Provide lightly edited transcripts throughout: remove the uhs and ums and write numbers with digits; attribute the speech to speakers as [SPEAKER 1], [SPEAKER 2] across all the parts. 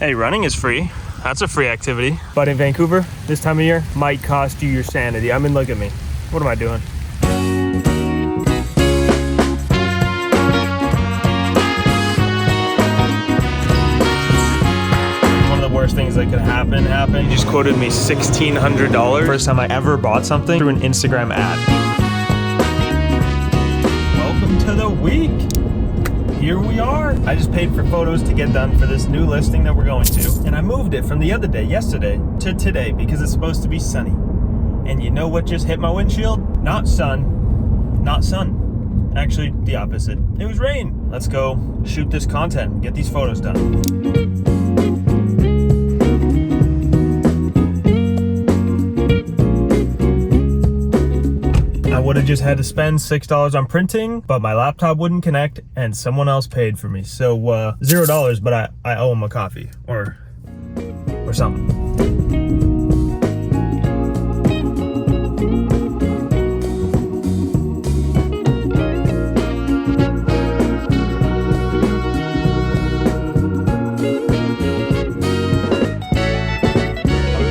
[SPEAKER 1] Hey, running is free. That's a free activity. But in Vancouver, this time of year, might cost you your sanity. I mean, look at me. What am I doing? One of the worst things that could happen. You just quoted me $1,600. First time I ever bought something through an Instagram ad. Welcome to the week. Here we are. I just paid for photos to get done for this new listing that we're going to. And I moved it from the other day, yesterday, to today because it's supposed to be sunny. And you know what just hit my windshield? Not sun. Not sun. Actually, the opposite. It was rain. Let's go shoot this content, get these photos done. I would have just had to spend $6 on printing, but my laptop wouldn't connect and someone else paid for me. So $0, but I owe him a coffee or something.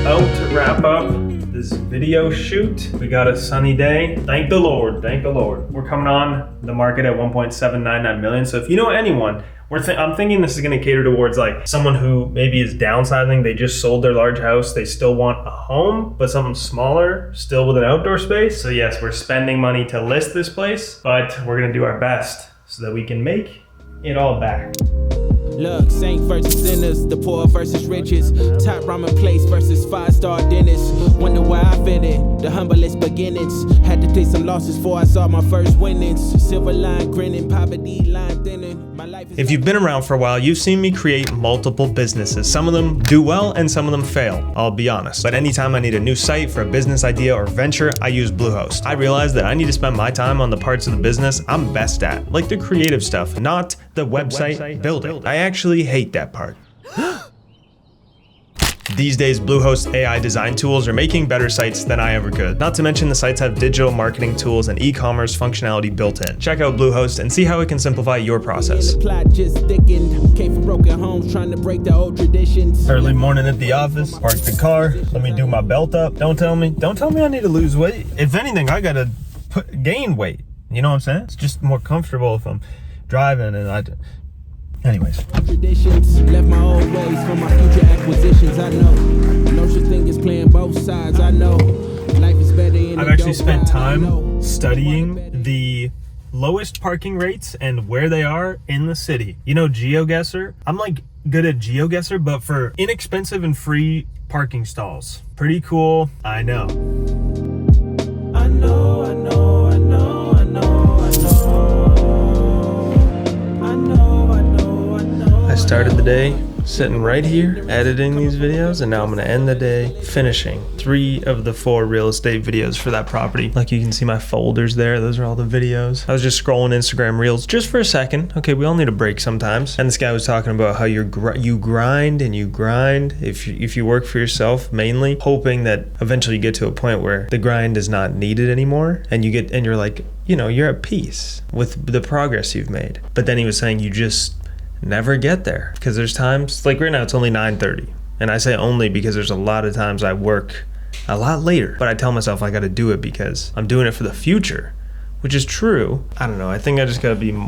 [SPEAKER 1] About to wrap up this video shoot. We got a sunny day. Thank the Lord. Thank the Lord. We're coming on the market at 1.799 million. So if you know anyone, I'm thinking this is going to cater towards like someone who maybe is downsizing. They just sold their large house. They still want a home, but something smaller, still with an outdoor space. So yes, we're spending money to list this place, but we're going to do our best so that we can make it all back.
[SPEAKER 2] Look, saint versus sinners, the poor versus riches, top ramen place versus 5-star dinners. Wonder why I fit in, the humblest beginnings. Had to take some losses before I saw my first winnings. Silver line grinning, poverty line thinning. My life is.
[SPEAKER 1] If you've been around for a while, you've seen me create multiple businesses. Some of them do well and some of them fail, I'll be honest. But anytime I need a new site for a business idea or venture, I use Bluehost. I realized that I need to spend my time on the parts of the business I'm best at, like the creative stuff, not the website building. I actually hate that part. These days, Bluehost AI design tools are making better sites than I ever could. Not to mention the sites have digital marketing tools and e-commerce functionality built in. Check out Bluehost and see how it can simplify your process.
[SPEAKER 2] Came from broken homes trying to break the old traditions.
[SPEAKER 1] Early morning at the office, park the car, let me do my belt up. Don't tell me I need to lose weight. If anything, I gotta gain weight. You know what I'm saying? It's just more comfortable if I'm driving and anyways.
[SPEAKER 2] Traditions left my old ways for my future acquisitions. I know no such thing as playing both sides. I know life is better in
[SPEAKER 1] I've actually spent time studying the lowest parking rates and where they are in the city. You know, GeoGuessr? I'm like good at GeoGuessr, but for inexpensive and free parking stalls. Pretty cool, I know.
[SPEAKER 2] I know.
[SPEAKER 1] I started the day sitting right here editing these videos, and now I'm gonna end the day finishing 3 of the 4 real estate videos for that property. Like you can see my folders there, those are all the videos. I was just scrolling Instagram Reels just for a second. Okay, we all need a break sometimes. And this guy was talking about how you grind if you work for yourself, mainly hoping that eventually you get to a point where the grind is not needed anymore, and you're like, you know, you're at peace with the progress you've made. But then he was saying you just never get there, because there's times, like right now it's only 9:30, and I say only because there's a lot of times I work a lot later, but I tell myself I gotta do it because I'm doing it for the future, which is true. I don't know, I think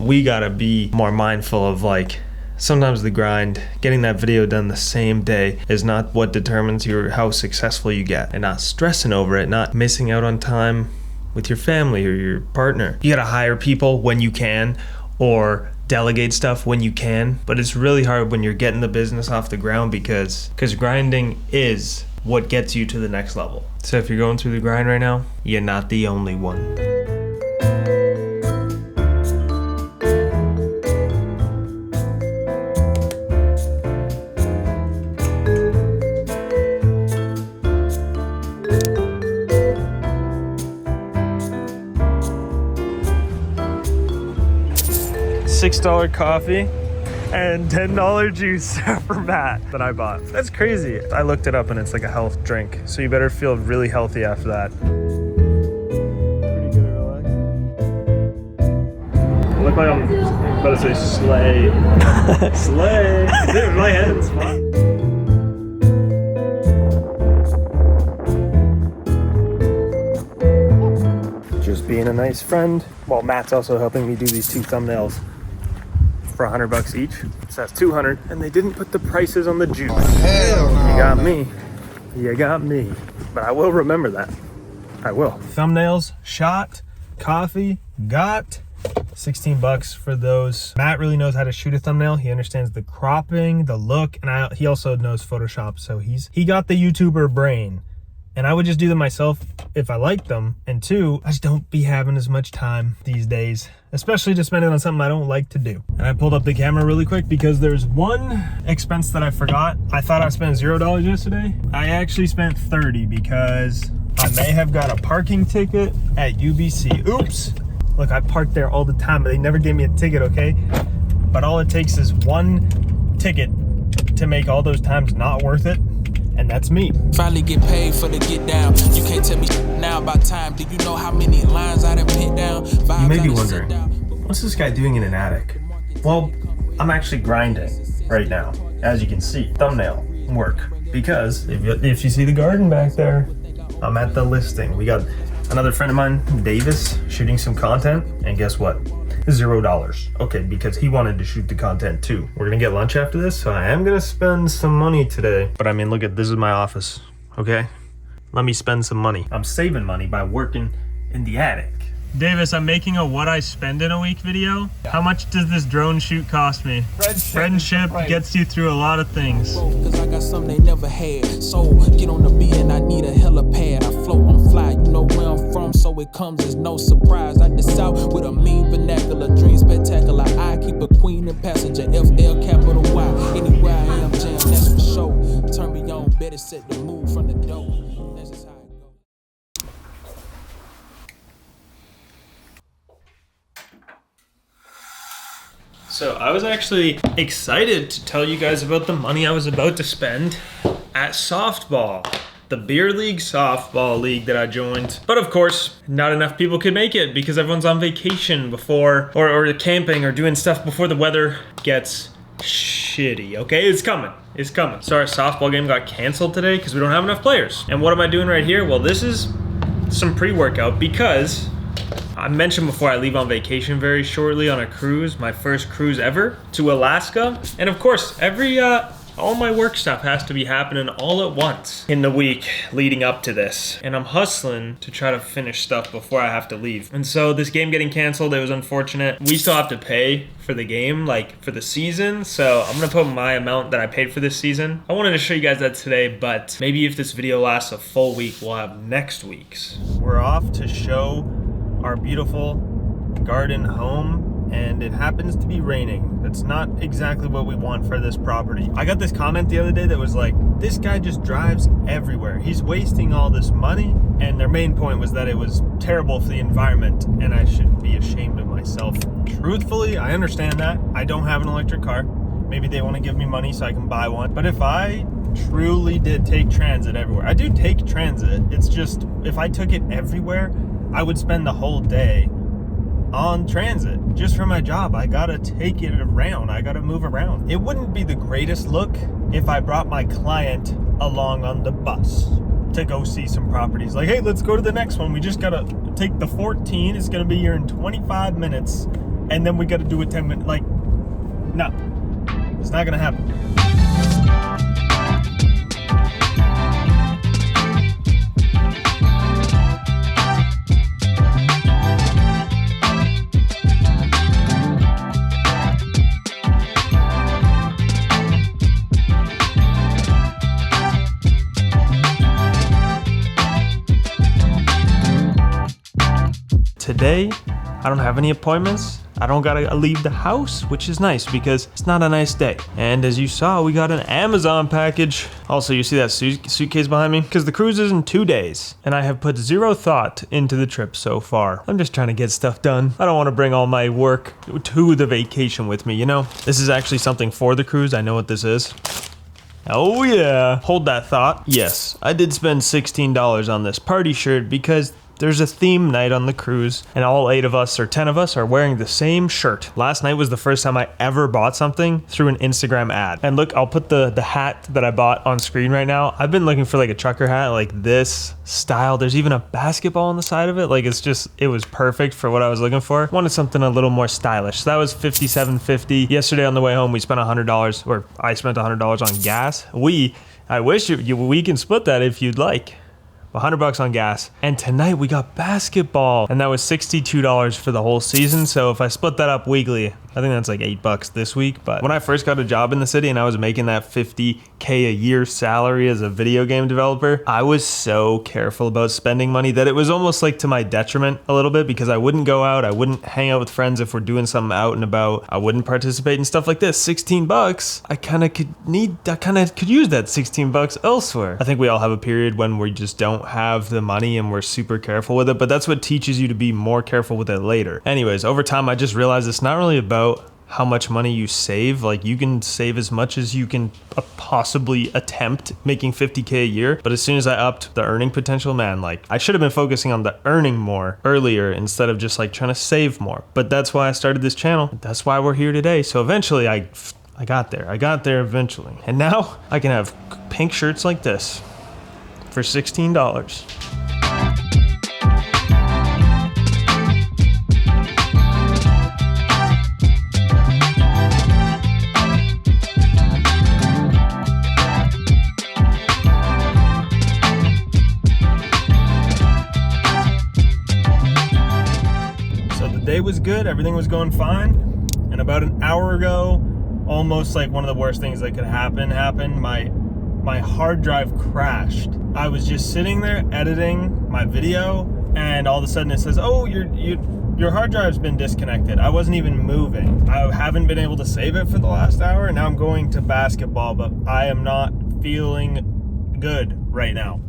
[SPEAKER 1] we gotta be more mindful of like, sometimes the grind, getting that video done the same day is not what determines how successful you get, and not stressing over it, not missing out on time with your family or your partner. You gotta hire people when you can, or delegate stuff when you can, but it's really hard when you're getting the business off the ground because grinding is what gets you to the next level. So if you're going through the grind right now, you're not the only one. $6 coffee and $10 juice for Matt that I bought. That's crazy. I looked it up and it's like a health drink, so you better feel really healthy after that. Pretty good at relaxing. I look like I'm about to say slay. Slay. Dude, my head's fine. being a nice friend. Well, Matt's also helping me do these 2 thumbnails for $100 each. So that's 200, and they didn't put the prices on the juice.
[SPEAKER 3] Hell no.
[SPEAKER 1] You got me. You got me. But I will remember that. I will. Thumbnails, shot, coffee, got $16 for those. Matt really knows how to shoot a thumbnail. He understands the cropping, the look, and he also knows Photoshop. So he got the YouTuber brain. And I would just do them myself if I liked them. And 2, I just don't be having as much time these days, especially to spend it on something I don't like to do. And I pulled up the camera really quick because there's one expense that I forgot. I thought I spent $0 yesterday. I actually spent 30 because I may have got a parking ticket at UBC. Oops. Look, I park there all the time, but they never gave me a ticket, okay? But all it takes is one ticket to make all those times not worth it. And that's me.
[SPEAKER 2] Finally get paid for the get down. You can't tell me now about time. Do you know how many lines I done put down?
[SPEAKER 1] You may be wondering, what's this guy doing in an attic? Well, I'm actually grinding right now, as you can see. Thumbnail work. Because if you see the garden back there, I'm at the listing. We got another friend of mine, Davis, shooting some content, and guess what? $0. Okay, because he wanted to shoot the content too. We're gonna get lunch after this, so I am gonna spend some money today. But I mean, look at this is my office, okay? Let me spend some money. I'm saving money by working in the attic. Davis, I'm making a what I spend in a week video. How much does this drone shoot cost me? Friendship gets you through a lot of things.
[SPEAKER 2] Cause I got something they never had. So get on the beat and I need a helipad. I float on fly, you know where I'm from, so it comes as no surprise. I the south with a mean vernacular, dream spectacular. I keep a queen and passenger, FL capital Y. Anywhere I am, jam, that's for sure. Turn me on, better set the mood from the door. That's just how it goes.
[SPEAKER 1] So I was actually excited to tell you guys about the money I was about to spend at softball, the beer league softball league that I joined. But of course, not enough people could make it because everyone's on vacation before, or camping or doing stuff before the weather gets shitty, okay? It's coming. It's coming. So our softball game got canceled today because we don't have enough players. And what am I doing right here? Well, this is some pre-workout because I mentioned before I leave on vacation very shortly on a cruise, my first cruise ever to Alaska. And of course, all my work stuff has to be happening all at once in the week leading up to this. And I'm hustling to try to finish stuff before I have to leave. And so this game getting canceled, it was unfortunate. We still have to pay for the game, like for the season. So I'm gonna put my amount that I paid for this season. I wanted to show you guys that today, but maybe if this video lasts a full week, we'll have next week's. We're off to show our beautiful garden home, and it happens to be raining. It's not exactly what we want for this property. I got this comment the other day that was like, this guy just drives everywhere. He's wasting all this money. And their main point was that it was terrible for the environment and I should be ashamed of myself. Truthfully, I understand that. I don't have an electric car. Maybe they want to give me money so I can buy one. But if I truly did take transit everywhere, I do take transit. It's just, if I took it everywhere, I would spend the whole day on transit just for my job. I gotta take it around. I gotta move around. It wouldn't be the greatest look if I brought my client along on the bus to go see some properties. Like, hey, let's go to the next one. We just gotta take the 14. It's gonna be here in 25 minutes. And then we gotta do a 10-minute, like, no, it's not gonna happen. Today, I don't have any appointments. I don't gotta leave the house, which is nice because it's not a nice day. And as you saw, we got an Amazon package. Also, you see that suitcase behind me? Because the cruise is in 2 days, and I have put zero thought into the trip so far. I'm just trying to get stuff done. I don't want to bring all my work to the vacation with me, you know? This is actually something for the cruise. I know what this is. Oh yeah, hold that thought. Yes, I did spend $16 on this party shirt because There's a theme night on the cruise, and all 8 of us or 10 of us are wearing the same shirt. Last night was the first time I ever bought something through an Instagram ad. And look, I'll put the hat that I bought on screen right now. I've been looking for like a trucker hat like this style. There's even a basketball on the side of it. Like it was perfect for what I was looking for. Wanted something a little more stylish. So that was $57.50. Yesterday on the way home, we spent $100, or I spent $100 on gas. I wish we can split that if you'd like. $100 on gas. And tonight we got basketball, and that was $62 for the whole season. So if I split that up weekly, I think that's like $8 this week. But when I first got a job in the city and I was making that $50K a year salary as a video game developer, I was so careful about spending money that it was almost like to my detriment a little bit, because I wouldn't go out, I wouldn't hang out with friends if we're doing something out and about, I wouldn't participate in stuff like this. $16, I kind of could use that $16 elsewhere. I think we all have a period when we just don't have the money and we're super careful with it, but that's what teaches you to be more careful with it later. Anyways, over time I just realized it's not really about how much money you save. Like, you can save as much as you can possibly attempt making $50K a year, but as soon as I upped the earning potential, man, like I should have been focusing on the earning more earlier instead of just like trying to save more. But that's why I started this channel. That's why we're here today. So eventually I got there eventually, and now I can have pink shirts like this for $16. Day was good, everything was going fine, and about an hour ago, almost like one of the worst things that could happen happened. My hard drive crashed. I was just sitting there editing my video, and all of a sudden it says, oh, your hard drive's been disconnected. I wasn't even moving. I haven't been able to save it for the last hour, and now I'm going to basketball, but I am not feeling good right now.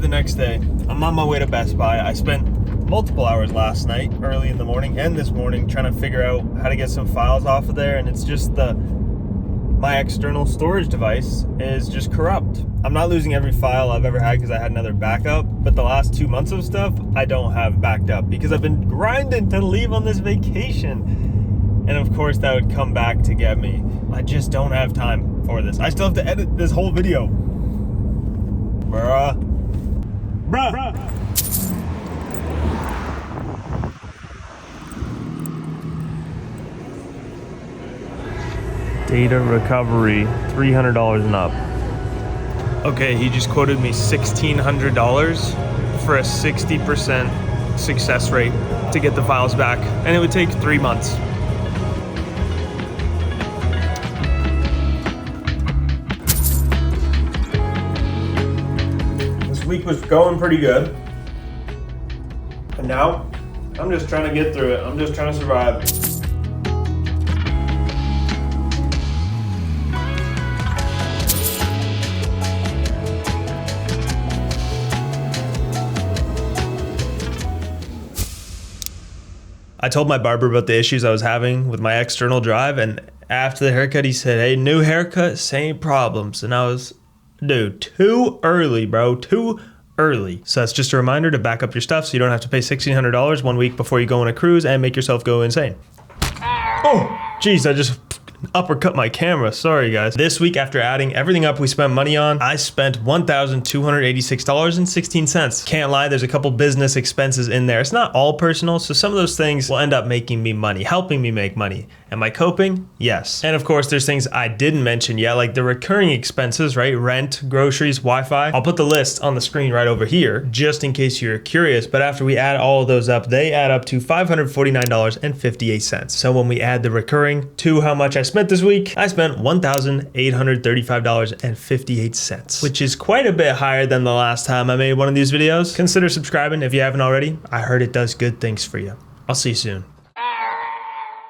[SPEAKER 1] Next day, I'm on my way to Best Buy. I spent multiple hours last night, early in the morning and this morning, trying to figure out how to get some files off of there, and it's just my external storage device is just corrupt. I'm not losing every file I've ever had because I had another backup, but the last 2 months of stuff I don't have backed up because I've been grinding to leave on this vacation, and of course that would come back to get me. I just don't have time for this. I still have to edit this whole video. Bruh. Data recovery, $300 and up. Okay, he just quoted me $1,600 for a 60% success rate to get the files back, and it would take 3 months. Week was going pretty good, and now I'm just trying to get through it. I'm just trying to survive. I told my barber about the issues I was having with my external drive, and after the haircut he said, hey, new haircut, same problems. And I was, dude, too early, bro, too early. So that's just a reminder to back up your stuff so you don't have to pay $1,600 1 week before you go on a cruise and make yourself go insane. Oh, geez, I just uppercut my camera. Sorry, guys. This week, after adding everything up we spent money on, I spent $1,286.16. Can't lie, there's a couple business expenses in there. It's not all personal, so some of those things will end up making me money, helping me make money. Am I coping? Yes. And of course, there's things I didn't mention yet, like the recurring expenses, right? Rent, groceries, Wi-Fi. I'll put the list on the screen right over here, just in case you're curious. But after we add all of those up, they add up to $549.58. So when we add the recurring to how much I spent this week, I spent $1,835.58, which is quite a bit higher than the last time I made one of these videos. Consider subscribing if you haven't already. I heard it does good things for you. I'll see you soon.